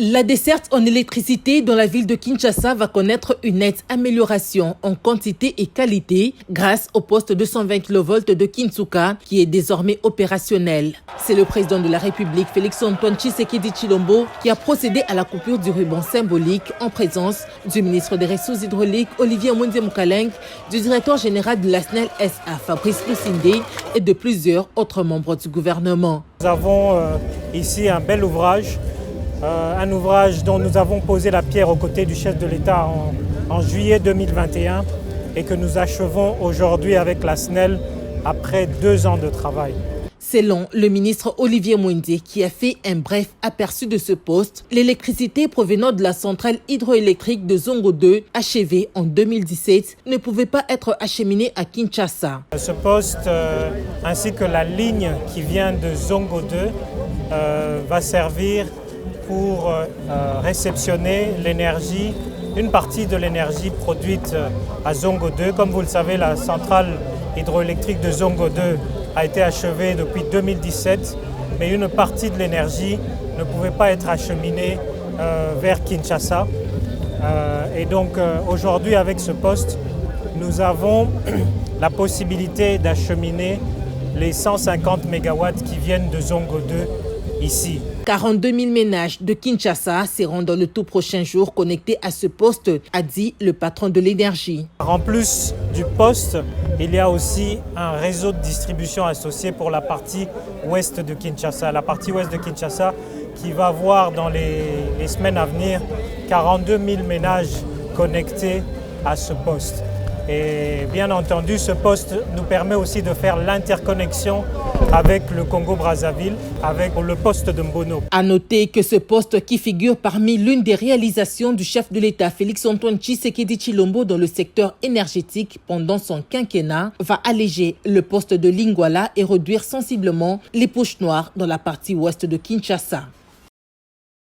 La desserte en électricité dans la ville de Kinshasa va connaître une nette amélioration en quantité et qualité grâce au poste 220 kV de Kinsuka qui est désormais opérationnel. C'est le président de la République, Félix-Antoine Tshisekedi Tshilombo, qui a procédé à la coupure du ruban symbolique en présence du ministre des Ressources hydrauliques, Olivier Mwende Mukalenk, du directeur général de la SNEL SA, Fabrice Lusinde, et de plusieurs autres membres du gouvernement. Nous avons ici un bel ouvrage. Un ouvrage dont nous avons posé la pierre aux côtés du chef de l'État en juillet 2021 et que nous achevons aujourd'hui avec la SNEL après 2 ans de travail. Selon le ministre Olivier Mwende, qui a fait un bref aperçu de ce poste, l'électricité provenant de la centrale hydroélectrique de Zongo 2, achevée en 2017, ne pouvait pas être acheminée à Kinshasa. Ce poste ainsi que la ligne qui vient de Zongo 2 va servir pour réceptionner l'énergie, une partie de l'énergie produite à Zongo 2. Comme vous le savez, la centrale hydroélectrique de Zongo 2 a été achevée depuis 2017, mais une partie de l'énergie ne pouvait pas être acheminée vers Kinshasa. Et donc aujourd'hui, avec ce poste, nous avons la possibilité d'acheminer les 150 MW qui viennent de Zongo 2 ici. 42 000 ménages de Kinshasa seront dans le tout prochain jour connectés à ce poste, a dit le patron de l'énergie. En plus du poste, il y a aussi un réseau de distribution associé pour la partie ouest de Kinshasa. La partie ouest de Kinshasa qui va voir dans les semaines à venir 42 000 ménages connectés à ce poste. Et bien entendu, ce poste nous permet aussi de faire l'interconnexion avec le Congo-Brazzaville, avec le poste de Mbono. À noter que ce poste, qui figure parmi l'une des réalisations du chef de l'État Félix-Antoine Tshisekedi Tshilombo dans le secteur énergétique pendant son quinquennat, va alléger le poste de Lingwala et réduire sensiblement les poches noires dans la partie ouest de Kinshasa.